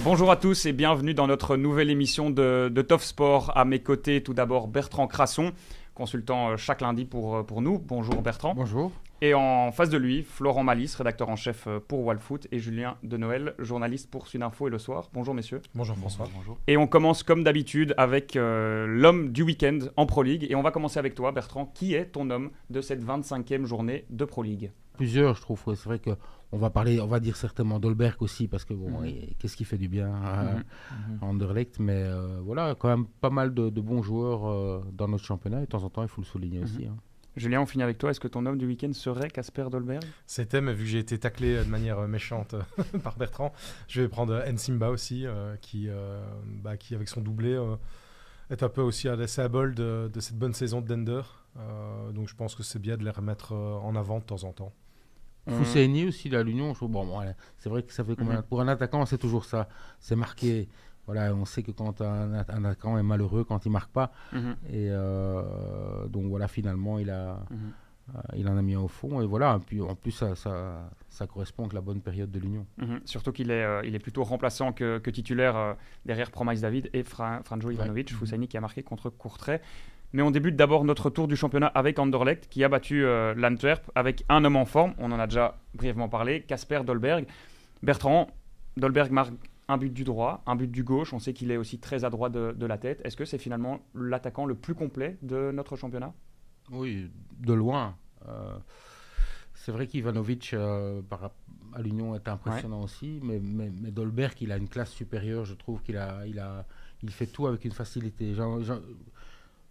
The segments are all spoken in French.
Bonjour à tous et bienvenue dans notre nouvelle émission de Top Sport. À mes côtés, tout d'abord Bertrand Crasson, consultant chaque lundi pour nous. Bonjour Bertrand. Bonjour. Et en face de lui, Florent Malice, rédacteur en chef pour Wallfoot, et Julien Denoël, journaliste pour Sud Info et Le Soir. Bonjour messieurs. Bonjour François. Bonjour. Et on commence comme d'habitude avec l'homme du week-end en Pro League. Et on va commencer avec toi Bertrand. Qui est ton homme de cette 25e journée de Pro League ? Plusieurs, je trouve. Ouais. C'est vrai qu'on va parler, on va dire certainement d'Holberg aussi, parce que bon, qu'est-ce qui fait du bien à Anderlecht. Mais voilà, quand même pas mal de bons joueurs dans notre championnat. Et de temps en temps, il faut le souligner aussi. Hein. Julien, on finit avec toi. Est-ce que ton homme du week-end serait Casper Dolberg ? C'était, mais vu que j'ai été taclé de manière méchante par Bertrand, je vais prendre Nsimba aussi, qui avec son doublé est un peu aussi à la symbole de cette bonne saison de Dender. Donc je pense que c'est bien de les remettre en avant de temps en temps. Fousseini aussi, à l'Union, je trouve, voilà, c'est vrai que ça fait combien pour un attaquant, c'est toujours ça. C'est marqué. Voilà, on sait que quand un attaquant est malheureux, quand il ne marque pas. Et donc voilà, finalement, il en a mis un au fond. Et voilà, et puis, en plus, ça correspond avec la bonne période de l'Union. Surtout qu'il est plutôt remplaçant que titulaire derrière Promise David et Franjo Ivanovic. Fousseini qui a marqué contre Courtrai. Mais on débute d'abord notre tour du championnat avec Anderlecht qui a battu l'Antwerp avec un homme en forme. On en a déjà brièvement parlé, Casper Dolberg. Bertrand, Dolberg marque un but du droit, un but du gauche. On sait qu'il est aussi très adroit de la tête. Est-ce que c'est finalement l'attaquant le plus complet de notre championnat ? Oui, de loin. C'est vrai qu'Ivanovic à l'Union est impressionnant aussi, mais Dolberg, il a une classe supérieure. Je trouve qu'il il fait tout avec une facilité.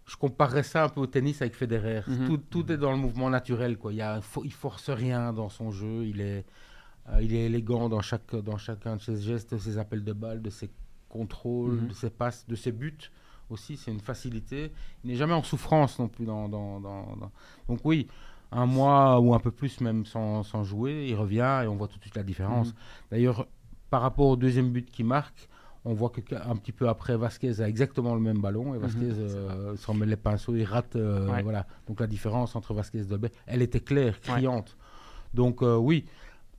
Je comparerais ça un peu au tennis avec Federer. Tout est dans le mouvement naturel, quoi. Il force rien dans son jeu. Il est élégant dans chacun de ses gestes, de ses appels de balle, de ses contrôles, de ses passes, de ses buts aussi. C'est une facilité. Il n'est jamais en souffrance non plus. Donc oui, un mois ou un peu plus même sans jouer, il revient et on voit tout de suite la différence. D'ailleurs, par rapport au deuxième but qu'il marque, on voit qu'un petit peu après, Vasquez a exactement le même ballon et Vasquez s'en met les pinceaux, il rate. Voilà. Donc la différence entre Vasquez et Dolberg, elle était claire, criante. Donc oui,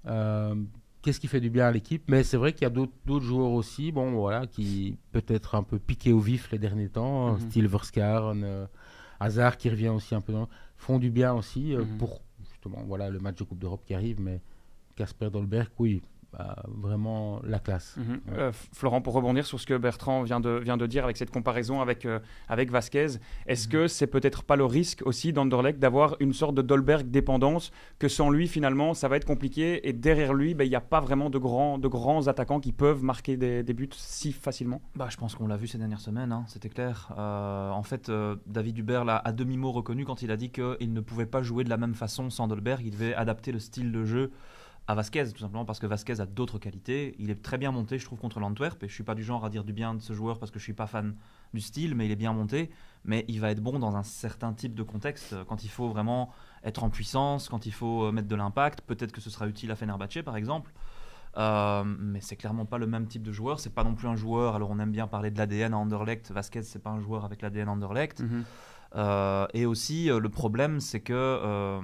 qu'est-ce qui fait du bien à l'équipe ? Mais c'est vrai qu'il y a d'autres joueurs aussi, qui peut-être un peu piqués au vif les derniers temps, style Verskar, Hazard qui revient aussi un peu, font du bien aussi pour justement le match de Coupe d'Europe qui arrive. Mais Casper Dolberg, oui. Vraiment la classe. Florent, pour rebondir sur ce que Bertrand vient de dire avec cette comparaison avec Vasquez, est-ce que c'est peut-être pas le risque aussi d'Anderlecht d'avoir une sorte de Dolberg dépendance, que sans lui finalement ça va être compliqué et derrière lui il n'y a pas vraiment de grands attaquants qui peuvent marquer des buts si facilement ? Je pense qu'on l'a vu ces dernières semaines, c'était clair. En fait, David Hubert l'a à demi-mot reconnu quand il a dit qu'il ne pouvait pas jouer de la même façon sans Dolberg, il devait adapter le style de jeu à Vasquez, tout simplement parce que Vasquez a d'autres qualités. Il est très bien monté, je trouve, contre l'Antwerp. Et je ne suis pas du genre à dire du bien de ce joueur parce que je ne suis pas fan du style, mais il est bien monté. Mais il va être bon dans un certain type de contexte. Quand il faut vraiment être en puissance, quand il faut mettre de l'impact, peut-être que ce sera utile à Fenerbahçe, par exemple. Mais c'est clairement pas le même type de joueur. C'est pas non plus un joueur. Alors, on aime bien parler de l'ADN à Anderlecht. Vasquez, c'est pas un joueur avec l'ADN Anderlecht. Et aussi le problème c'est que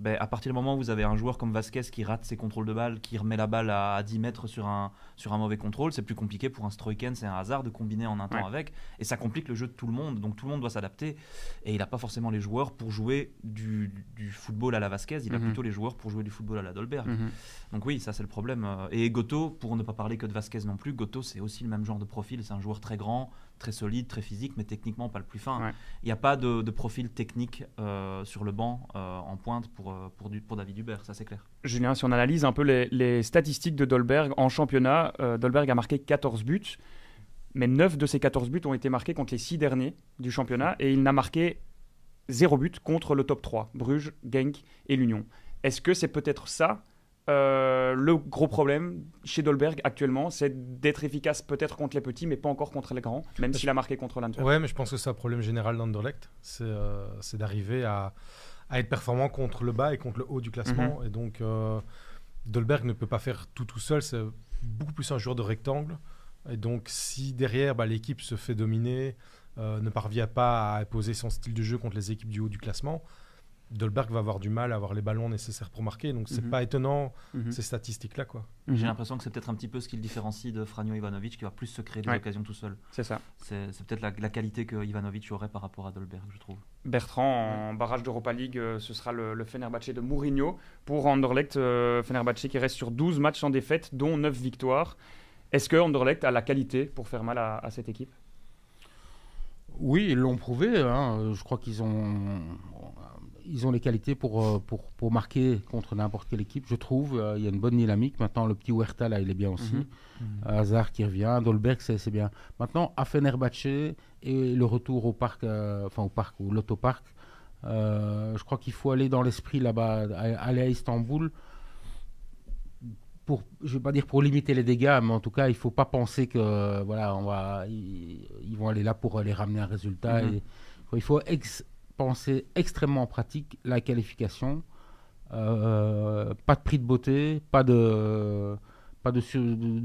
à partir du moment où vous avez un joueur comme Vasquez qui rate ses contrôles de balle, qui remet la balle à 10 mètres sur un mauvais contrôle, c'est plus compliqué pour un Stroikens et un Hazard de combiner en un temps avec, et ça complique le jeu de tout le monde, donc tout le monde doit s'adapter et il n'a pas forcément les joueurs pour jouer du football à la Vasquez, il a plutôt les joueurs pour jouer du football à la Dolberg. Donc oui, ça c'est le problème. Et Goto, pour ne pas parler que de Vasquez non plus, Goto c'est aussi le même genre de profil, c'est un joueur très grand, très solide, très physique, mais techniquement pas le plus fin. Il n'y a pas de profil technique sur le banc en pointe pour David Hubert, ça c'est clair. Julien, si on analyse un peu les statistiques de Dolberg en championnat, Dolberg a marqué 14 buts, mais 9 de ces 14 buts ont été marqués contre les 6 derniers du championnat, et il n'a marqué 0 but contre le top 3, Bruges, Genk et l'Union. Est-ce que c'est peut-être ça le gros problème chez Dolberg actuellement, c'est d'être efficace peut-être contre les petits, mais pas encore contre les grands, même s'il a marqué contre l'Antwerp. Ouais, mais je pense que c'est un problème général d'Anderlecht. C'est d'arriver à être performant contre le bas et contre le haut du classement. Et donc, Dolberg ne peut pas faire tout seul. C'est beaucoup plus un joueur de rectangle. Et donc, si derrière, l'équipe se fait dominer, ne parvient pas à imposer son style de jeu contre les équipes du haut du classement, Dolberg va avoir du mal à avoir les ballons nécessaires pour marquer. Donc, c'est pas étonnant, ces statistiques-là, quoi. J'ai l'impression que c'est peut-être un petit peu ce qui le différencie de Franjo Ivanovic, qui va plus se créer des occasions tout seul. C'est ça. C'est peut-être la qualité que Ivanovic aurait par rapport à Dolberg, je trouve. Bertrand, en barrage d'Europa League, ce sera le Fenerbahçe de Mourinho. Pour Anderlecht, Fenerbahçe qui reste sur 12 matchs sans défaite, dont 9 victoires. Est-ce que Anderlecht a la qualité pour faire mal à cette équipe ? Oui, ils l'ont prouvé. Hein. Je crois qu'ils ont les qualités pour marquer contre n'importe quelle équipe, je trouve. Il y a une bonne dynamique. Maintenant, le petit Huerta, là, il est bien aussi. Hazard qui revient. Dolberg, c'est bien. Maintenant, à Fenerbahçe et le retour au parc, ou l'autoparc, je crois qu'il faut aller dans l'esprit là-bas, aller à Istanbul. Je ne vais pas dire pour limiter les dégâts, mais en tout cas, il ne faut pas penser que ils vont aller là pour les ramener un résultat. Il faut penser extrêmement pratique, la qualification. Pas de prix de beauté, pas de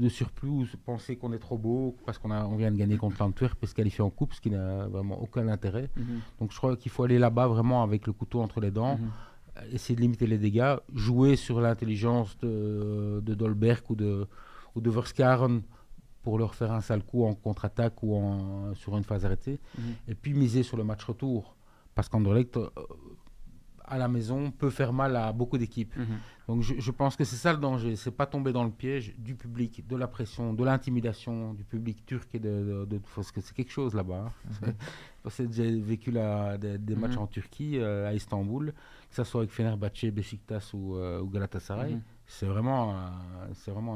surplus ou penser qu'on est trop beau parce qu'on vient de gagner contre l'Antwerp et se qualifier en coupe, ce qui n'a vraiment aucun intérêt. Donc je crois qu'il faut aller là-bas vraiment avec le couteau entre les dents. Essayer de limiter les dégâts, jouer sur l'intelligence de Dolberg ou de Verskaren pour leur faire un sale coup en contre-attaque ou sur une phase arrêtée, et puis miser sur le match retour, parce qu'Anderlecht à la maison peut faire mal à beaucoup d'équipes. Donc je pense que c'est ça le danger, c'est pas tomber dans le piège du public, de la pression, de l'intimidation du public turc et parce que c'est quelque chose là-bas. J'ai vécu des matchs en Turquie, à Istanbul, que ce soit avec Fenerbahçe, Beşiktaş ou Galatasaray. C'est vraiment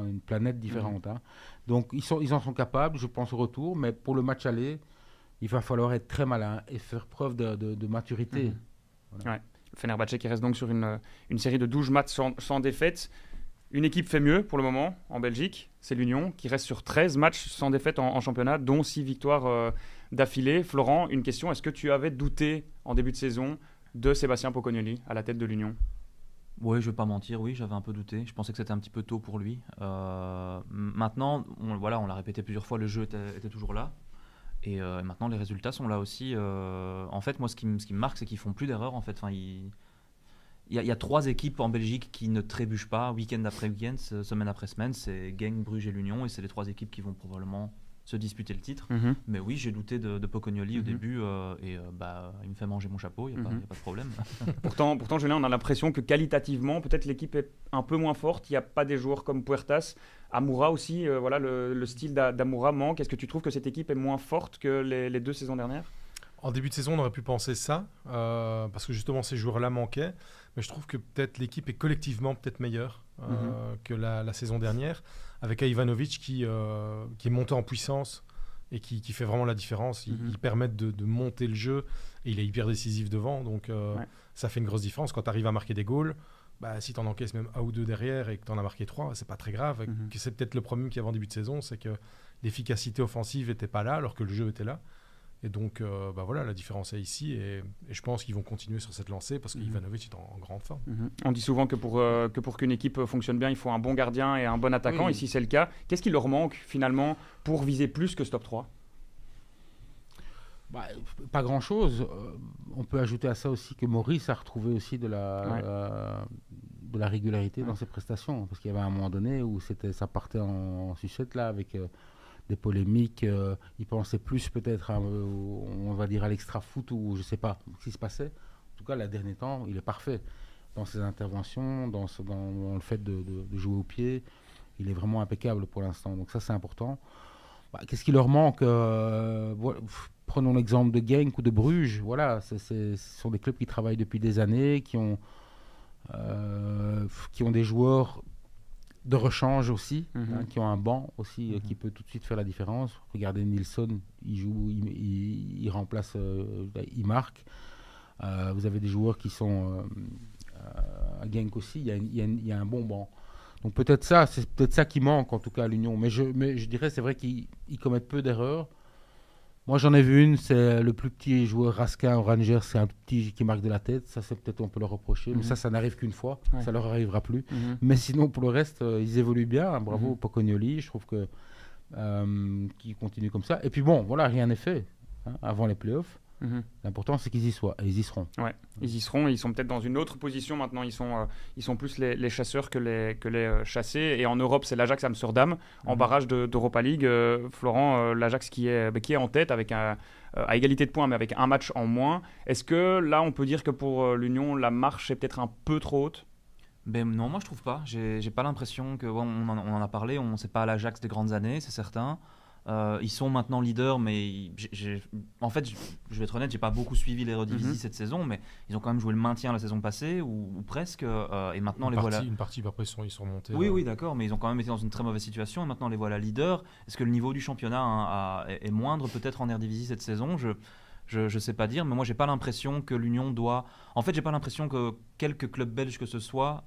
une planète différente. Hein. Donc ils en sont capables, je pense, au retour, mais pour le match aller, il va falloir être très malin et faire preuve de maturité. Voilà. Ouais. Fenerbahçe qui reste donc sur une série de 12 matchs sans défaite. Une équipe fait mieux pour le moment en Belgique, c'est l'Union, qui reste sur 13 matchs sans défaite en championnat, dont 6 victoires d'affilée. Florent, une question, est-ce que tu avais douté en début de saison de Sébastien Pocognoli à la tête de l'Union ? Oui, je ne vais pas mentir, oui, j'avais un peu douté. Je pensais que c'était un petit peu tôt pour lui. Maintenant, on l'a répété plusieurs fois, le jeu était toujours là. Et maintenant, les résultats sont là aussi. En fait, moi, ce qui me marque, c'est qu'ils font plus d'erreurs. En fait, il y a 3 équipes en Belgique qui ne trébuchent pas week-end après week-end, semaine après semaine. C'est Genk, Bruges et l'Union, et c'est les 3 équipes qui vont probablement se disputer le titre. Mais oui, j'ai douté de Pocognoli au début, et il me fait manger mon chapeau. Il n'y a pas de problème. Pourtant, Julien, on a l'impression que qualitativement, peut-être l'équipe est un peu moins forte. Il n'y a pas des joueurs comme Puertas. Amoura aussi, le style d'Amoura manque. Est-ce que tu trouves que cette équipe est moins forte que les 2 saisons dernières ? En début de saison, on aurait pu penser ça, parce que justement ces joueurs-là manquaient. Mais je trouve que peut-être l'équipe est collectivement peut-être meilleure que la saison dernière, avec Ivanovic qui est monté en puissance et qui fait vraiment la différence. Ils permettent de monter le jeu et il est hyper décisif devant. Donc ça fait une grosse différence. Quand tu arrives à marquer des goals, si tu en encaisses même 1 ou 2 derrière et que tu en as marqué 3, c'est pas très grave. C'est peut-être le problème qu'il y avait en début de saison, c'est que l'efficacité offensive n'était pas là alors que le jeu était là. Et donc, la différence est ici. Et je pense qu'ils vont continuer sur cette lancée parce qu'Ivanovic est en grande forme. On dit souvent que pour qu'une équipe fonctionne bien, il faut un bon gardien et un bon attaquant. Ici, c'est le cas. Qu'est-ce qui leur manque finalement pour viser plus que ce top 3 ? Pas grand-chose. On peut ajouter à ça aussi que Maurice a retrouvé aussi de la régularité dans ses prestations. Parce qu'il y avait un moment donné où ça partait en sucette là, avec des polémiques. Il pensait plus peut-être, on va dire, à l'extra-foot ou je ne sais pas ce qui se passait. En tout cas, les derniers temps, il est parfait dans ses interventions, dans le fait de jouer au pied. Il est vraiment impeccable pour l'instant. Donc ça, c'est important. Qu'est-ce qui leur manque ? Prenons l'exemple de Genk ou de Bruges. Voilà, ce sont des clubs qui travaillent depuis des années, qui ont des joueurs de rechange aussi, qui ont un banc aussi qui peut tout de suite faire la différence. Regardez Nilsson, il joue, il remplace, il marque. Vous avez des joueurs qui sont à Genk aussi, il y a un bon banc. Donc c'est peut-être ça qui manque en tout cas à l'Union. Mais je dirais, c'est vrai qu'ils commettent peu d'erreurs. Moi, j'en ai vu une, c'est le plus petit joueur Raskin au Rangers, c'est un tout petit qui marque de la tête. Ça, c'est peut-être on peut leur reprocher, mais ça n'arrive qu'une fois. Ouais. Ça leur arrivera plus. Mais sinon, pour le reste, ils évoluent bien. Bravo Pocognoli, je trouve que qu'ils continuent comme ça. Et puis bon, voilà, rien n'est fait avant les playoffs. L'important, c'est qu'ils y soient, et ils y seront. Ouais, ils y seront. Ils sont peut-être dans une autre position maintenant. Ils sont plus les chasseurs que les chassés. Et en Europe, c'est l'Ajax Amsterdam en barrage d'Europa League. Florent, l'Ajax qui est en tête avec à égalité de points, mais avec un match en moins. Est-ce que là, on peut dire que pour l'Union, la marche est peut-être un peu trop haute? Ben non, moi je trouve pas. J'ai pas l'impression que on en a parlé. On sait pas l'Ajax des grandes années, c'est certain. Ils sont maintenant leaders, mais en fait, je vais être honnête, j'ai pas beaucoup suivi l'Eredivisie cette saison, mais ils ont quand même joué le maintien la saison passée ou presque, et maintenant voilà. Une partie, après ils sont remontés. Oui, d'accord, mais ils ont quand même été dans une très mauvaise situation, et maintenant les voilà leaders. Est-ce que le niveau du championnat est moindre peut-être en Eredivisie cette saison? Je sais pas dire, mais moi j'ai pas l'impression que l'Union doit. En fait, j'ai pas l'impression que quelques clubs belges que ce soit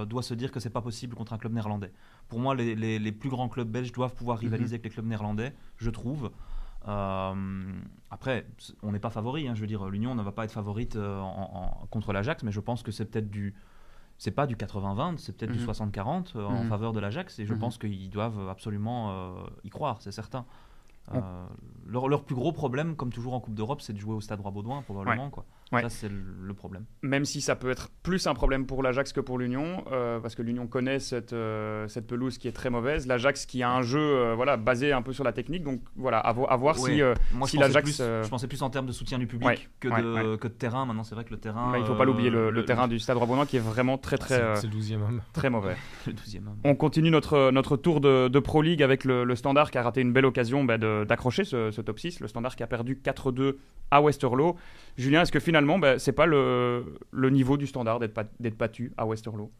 doit se dire que c'est pas possible contre un club néerlandais. Pour moi, les plus grands clubs belges doivent pouvoir rivaliser avec les clubs néerlandais, je trouve. Après, on n'est pas favori. Je veux dire, l'Union ne va pas être favorite contre l'Ajax, mais je pense que c'est peut-être c'est pas du 80-20, c'est peut-être du 60-40 en faveur de l'Ajax, et je pense qu'ils doivent absolument y croire, c'est certain. Leur plus gros problème, comme toujours en Coupe d'Europe, c'est de jouer au Stade Roi-Baudouin, probablement. Ouais. Ça, c'est le problème. Même si ça peut être plus un problème pour l'Ajax que pour l'Union, parce que l'Union connaît cette pelouse qui est très mauvaise. L'Ajax qui a un jeu basé un peu sur la technique. Donc voilà, à voir si l'Ajax... Je pensais plus en termes de soutien du public que de terrain. Maintenant, c'est vrai que le terrain... il ne faut pas l'oublier, le terrain du Stade Roi-Baudouin qui est vraiment très c'est le 12e homme. Très mauvais. Le 12e homme. On continue notre tour de Pro League avec le Standard qui a raté une belle occasion d'accrocher ce top 6. Le Standard qui a perdu 4-2 à Westerlo. Julien, est-ce que finalement, c'est pas le niveau du Standard d'être battu à Westerlo?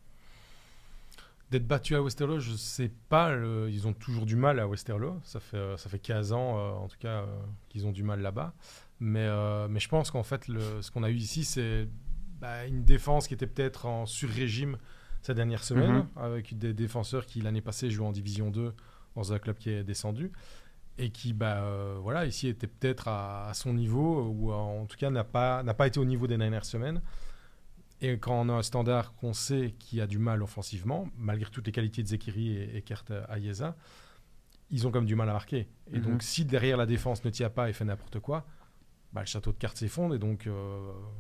D'être battu à Westerlo, je sais pas. Ils ont toujours du mal à Westerlo. Ça fait 15 ans, en tout cas, qu'ils ont du mal là-bas. Mais je pense qu'en fait, ce qu'on a eu ici, c'est une défense qui était peut-être en sur-régime ces dernières semaines, avec des défenseurs qui, l'année passée, jouaient en Division 2 dans un club qui est descendu. Et qui, ici, était peut-être à son niveau, ou en tout cas n'a pas été au niveau des dernières semaines. Et quand on a un Standard qu'on sait qui a du mal offensivement, malgré toutes les qualités de Zekiri et Kert Ayeza, ils ont quand même du mal à marquer. Et donc, si derrière la défense ne tient pas et fait n'importe quoi, le château de cartes s'effondre. Et donc,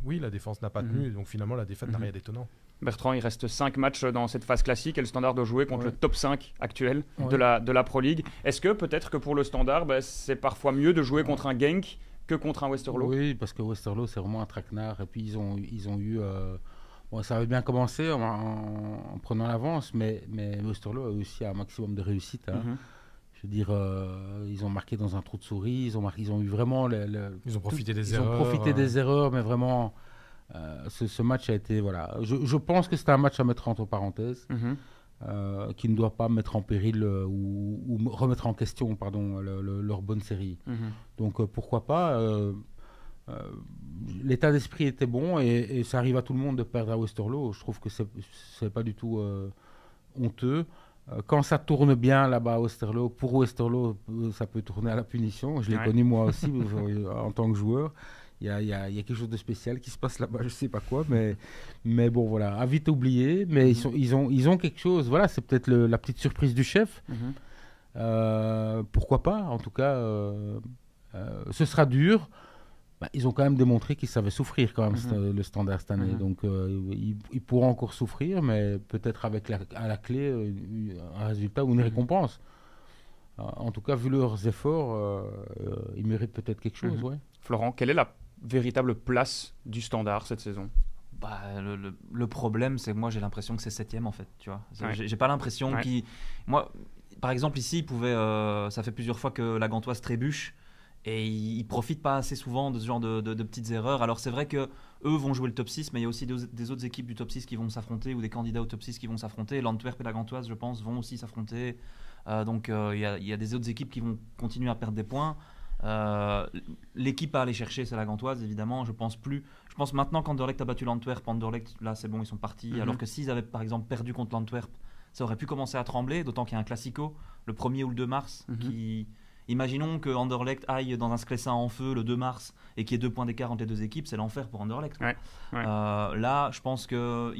oui, la défense n'a pas tenu. Et donc, finalement, la défaite n'a rien d'étonnant. Bertrand, il reste 5 matchs dans cette phase classique et le Standard doit jouer contre le top 5 actuel de la Pro League. Est-ce que peut-être que pour le Standard, c'est parfois mieux de jouer contre un Genk que contre un Westerlo? Oui, parce que Westerlo, c'est vraiment un traquenard. Et puis, ils ont eu... ça avait bien commencé en prenant l'avance, mais Westerlo a aussi un maximum de réussite. Je veux dire, ils ont marqué dans un trou de souris, ils ont eu vraiment... Ils ont profité des erreurs. Ils ont profité des erreurs, mais vraiment... ce match a été... Voilà. Je pense que c'était un match à mettre entre parenthèses, qui ne doit pas mettre en péril ou remettre en question leur bonne série. Donc pourquoi pas l'état d'esprit était bon et ça arrive à tout le monde de perdre à Westerlo. Je trouve que c'est pas du tout honteux. Quand ça tourne bien là-bas à Westerlo, pour Westerlo, ça peut tourner à la punition. Je l'ai connu moi aussi en tant que joueur. Il y a quelque chose de spécial qui se passe là-bas, je ne sais pas quoi, mais bon, voilà, à vite oublier. Mais ils ont quelque chose, voilà, c'est peut-être la petite surprise du chef. Pourquoi pas, en tout cas, ce sera dur. Ils ont quand même démontré qu'ils savaient souffrir quand même, le Standard cette année. Donc, ils pourront encore souffrir, mais peut-être avec à la clé un résultat ou une récompense. En tout cas, vu leurs efforts, ils méritent peut-être quelque chose. Florent, quelle est la véritable place du Standard cette saison? Le problème, c'est que moi j'ai l'impression que c'est 7e en fait. Tu vois, j'ai pas l'impression moi, par exemple ici, ça fait plusieurs fois que la Gantoise trébuche et ils profitent pas assez souvent de ce genre de petites erreurs. Alors c'est vrai que eux vont jouer le top 6, mais il y a aussi des autres équipes du top 6 qui vont s'affronter ou des candidats au top 6 qui vont s'affronter. L'Antwerp et la Gantoise, je pense, vont aussi s'affronter. Donc il y a des autres équipes qui vont continuer à perdre des points. L'équipe à aller chercher, c'est la Gantoise, évidemment. Je pense maintenant qu'Anderlecht a battu l'Antwerp, Anderlecht, là c'est bon, ils sont partis. Alors que s'ils avaient par exemple perdu contre l'Antwerp, ça aurait pu commencer à trembler, d'autant qu'il y a un classico le 1er ou le 2 mars qui... Imaginons que Anderlecht aille dans un Sclessin en feu le 2 mars et qu'il y ait 2 points d'écart entre les deux équipes, c'est l'enfer pour Anderlecht. Là, je pense que...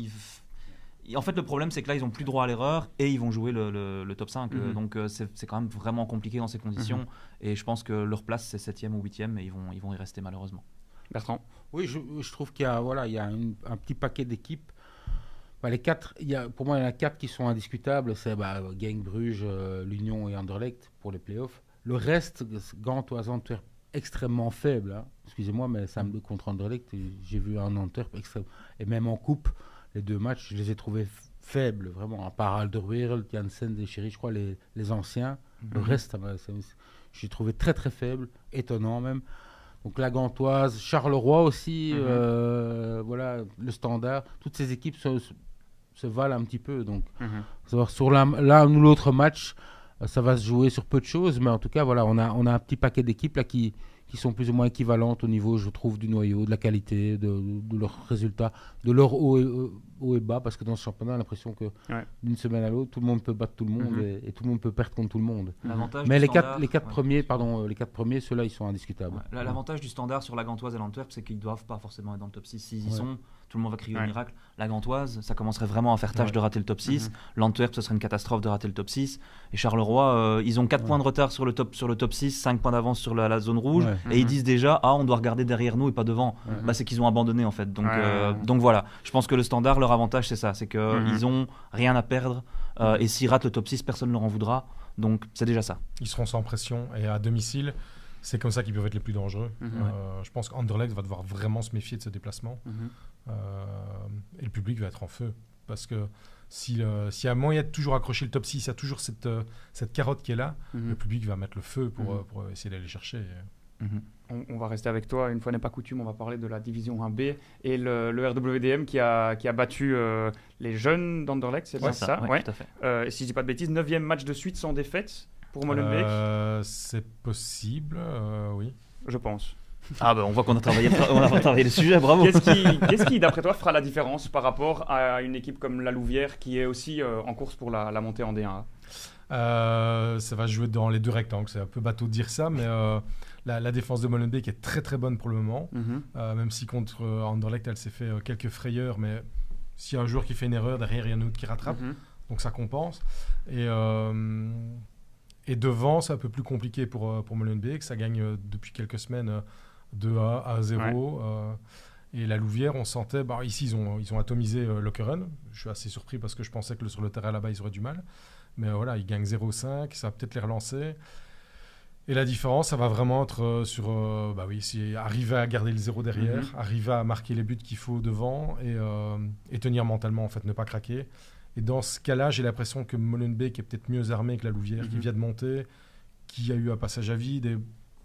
En fait, le problème, c'est que là, ils n'ont plus droit à l'erreur et ils vont jouer le top 5. Donc, c'est quand même vraiment compliqué dans ces conditions. Et je pense que leur place, c'est 7e ou 8e et ils vont y rester malheureusement. Bertrand? Oui, je trouve qu'il y a, voilà, il y a un petit paquet d'équipes. Enfin, pour moi, il y en a 4 qui sont indiscutables. C'est Genk, Bruges, l'Union et Anderlecht pour les playoffs. Le reste, Gantoise, Antwerp, extrêmement faible. Hein. Excusez-moi, mais samedi contre Anderlecht, j'ai vu un Antwerp extrême. Et même en coupe, les 2 matchs, je les ai trouvés faibles, vraiment. À part Alderweireld, Janssen, Descheri, je crois, les anciens. Le reste, j'ai trouvé très très faible, étonnant même. Donc la Gantoise, Charleroi aussi, voilà, le Standard. Toutes ces équipes se valent un petit peu. Donc, savoir sur l'un ou l'autre match, ça va se jouer sur peu de choses, mais en tout cas, voilà, on a un petit paquet d'équipes là qui sont plus ou moins équivalentes au niveau, je trouve, du noyau, de la qualité, de leurs résultats, de leur haut et bas, parce que dans ce championnat, on a l'impression que d'une semaine à l'autre, tout le monde peut battre tout le monde et tout le monde peut perdre contre tout le monde. Mais les quatre premiers, ceux-là, ils sont indiscutables. Ouais. L'avantage du Standard sur la Gantoise et l'Antwerp, c'est qu'ils ne doivent pas forcément être dans le top 6. S'ils y sont, tout le monde va crier au miracle. La Gantoise, ça commencerait vraiment à faire tâche de rater le top 6. L'Antwerp, ce serait une catastrophe de rater le top 6. Et Charleroi, ils ont 4 points de retard sur le top 6, 5 points d'avance sur la zone rouge. Et ils disent déjà, on doit regarder derrière nous et pas devant. C'est qu'ils ont abandonné en fait. Donc voilà, je pense que le Standard, leur avantage, c'est ça. C'est qu'ils n'ont rien à perdre. Et s'ils ratent le top 6, personne ne leur en voudra. Donc c'est déjà ça. Ils seront sans pression et à domicile. C'est comme ça qu'ils peuvent être les plus dangereux. Je pense qu'Anderlecht va devoir vraiment se méfier de ce déplacement. Et le public va être en feu. Parce que s'il y a moyen de toujours accrocher le top 6, il y a toujours cette carotte qui est là, le public va mettre le feu pour essayer d'aller chercher. On va rester avec toi, une fois n'est pas coutume, on va parler de la division 1B et le RWDM qui a battu les jeunes d'Anderlecht, c'est ça? Ouais, tout à fait. Si je dis pas de bêtises, 9e match de suite sans défaite pour Molenbeek. C'est possible, oui. Je pense. On voit qu'on a travaillé le sujet, bravo. Qu'est-ce qui, d'après toi, fera la différence par rapport à une équipe comme la Louvière qui est aussi en course pour la montée en D1? Ça va jouer dans les 2 rectangles, c'est un peu bateau de dire ça, mais la défense de Molenbeek est très très bonne pour le moment, même si contre Anderlecht elle s'est fait quelques frayeurs, mais s'il y a un joueur qui fait une erreur, derrière il y en a un autre qui rattrape, donc ça compense. Et devant, c'est un peu plus compliqué pour Molenbeek, ça gagne depuis quelques semaines 2-0. Et la Louvière, on sentait, ici ils ont atomisé Lokeren. Je suis assez surpris parce que je pensais que sur le terrain là-bas ils auraient du mal. Mais voilà, ils gagnent 0-5, ça va peut-être les relancer. Et la différence, ça va vraiment être sur c'est arriver à garder le 0 derrière, arriver à marquer les buts qu'il faut devant et tenir mentalement, en fait, ne pas craquer. Et dans ce cas-là, j'ai l'impression que Molenbeek est peut-être mieux armé que la Louvière, qui vient de monter, qui a eu un passage à vide. Et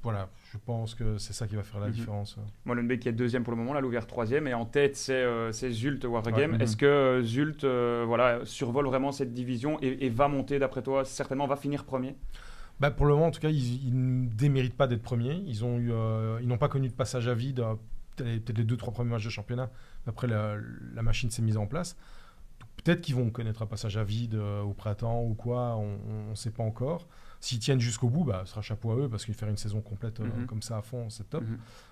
voilà, je pense que c'est ça qui va faire la différence. Molenbeek qui est 2e pour le moment, la Louvière 3e, et en tête c'est Zulte Waregem. Est-ce que Zulte survole vraiment cette division et va monter, d'après toi, certainement va finir premier? Pour le moment, en tout cas, ils ne déméritent pas d'être premiers. Ils n'ont pas connu de passage à vide, peut-être les 2-3 premiers matchs de championnat. Après, la machine s'est mise en place. Donc, peut-être qu'ils vont connaître un passage à vide au printemps ou quoi, on ne sait pas encore. S'ils tiennent jusqu'au bout, ce sera chapeau à eux, parce qu'ils faire une saison complète comme ça à fond, c'est top.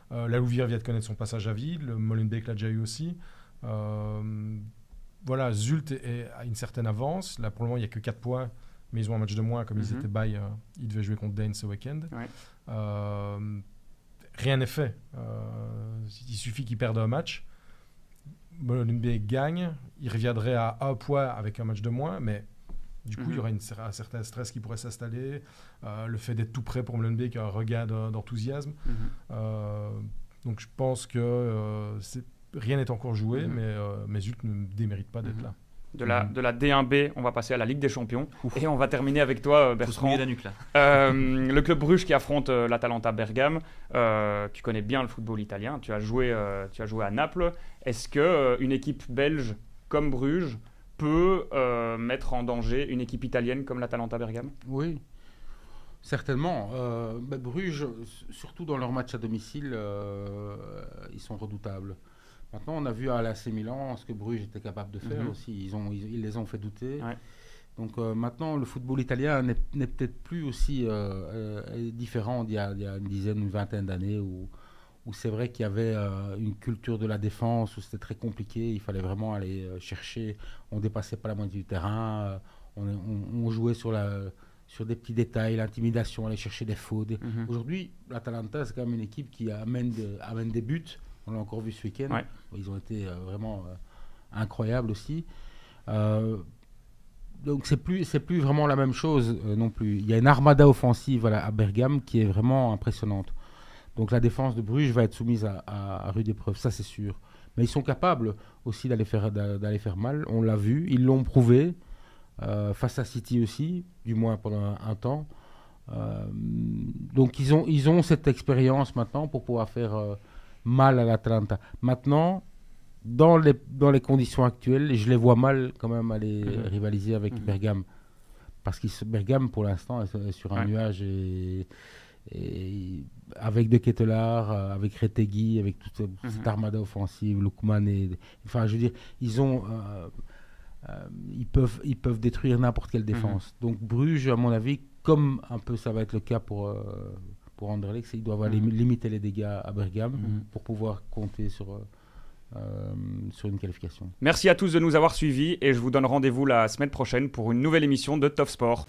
La Louvière vient de connaître son passage à vide, le Molenbeek l'a déjà eu aussi. Voilà, Zulte a une certaine avance. Là, pour le moment, il n'y a que 4 points. Mais ils ont un match de moins, comme ils étaient bail, ils devaient jouer contre Danes ce week-end. Rien n'est fait. Il suffit qu'ils perdent un match. Molenbeek gagne, il reviendrait à 1 point avec un match de moins, mais du coup, il y aurait un certain stress qui pourrait s'installer. Le fait d'être tout prêt pour Molenbeek, un regain d'enthousiasme. Donc je pense que rien n'est encore joué, mais Zulte ne démérite pas d'être là. De la D1B, on va passer à la Ligue des Champions. Et on va terminer avec toi, Bertrand. La nuque, là. Le club Bruges qui affronte l'Atalanta Bergame. Tu connais bien le football italien. Tu as joué à Naples. Est-ce qu'une équipe belge comme Bruges peut mettre en danger une équipe italienne comme l'Atalanta Bergame? Oui, certainement. Bruges, surtout dans leurs matchs à domicile, ils sont redoutables. Maintenant, on a vu à l'AC Milan ce que Bruges était capable de faire aussi. Ils les ont fait douter. Donc maintenant, le football italien n'est peut-être plus aussi différent d'il y a une dizaine, une vingtaine d'années où c'est vrai qu'il y avait une culture de la défense, où c'était très compliqué. Il fallait vraiment aller chercher. On ne dépassait pas la moitié du terrain. On jouait sur sur des petits détails, l'intimidation, aller chercher des fautes. Mhm. Aujourd'hui, l'Atalanta, c'est quand même une équipe qui amène des buts. On l'a encore vu ce week-end. Ouais. Ils ont été vraiment incroyables aussi. Donc c'est plus vraiment la même chose non plus. Il y a une armada offensive à Bergame qui est vraiment impressionnante. Donc la défense de Bruges va être soumise à rude épreuve, ça c'est sûr. Mais ils sont capables aussi d'aller faire mal. On l'a vu, ils l'ont prouvé face à City aussi, du moins pendant un temps. Donc ils ont cette expérience maintenant pour pouvoir faire mal à l'Atalanta. Maintenant, dans les conditions actuelles, je les vois mal quand même aller rivaliser avec Bergame. Parce que Bergame, pour l'instant, est sur un nuage et avec De Ketelaar, avec Retegui, avec toute cette armada offensive, Lookman enfin, je veux dire, ils peuvent détruire n'importe quelle défense. Donc Bruges, à mon avis, comme un peu ça va être le cas pour Anderlecht, ils doivent aller limiter les dégâts à Bergame pour pouvoir compter sur une qualification. Merci à tous de nous avoir suivis et je vous donne rendez-vous la semaine prochaine pour une nouvelle émission de Top Sport.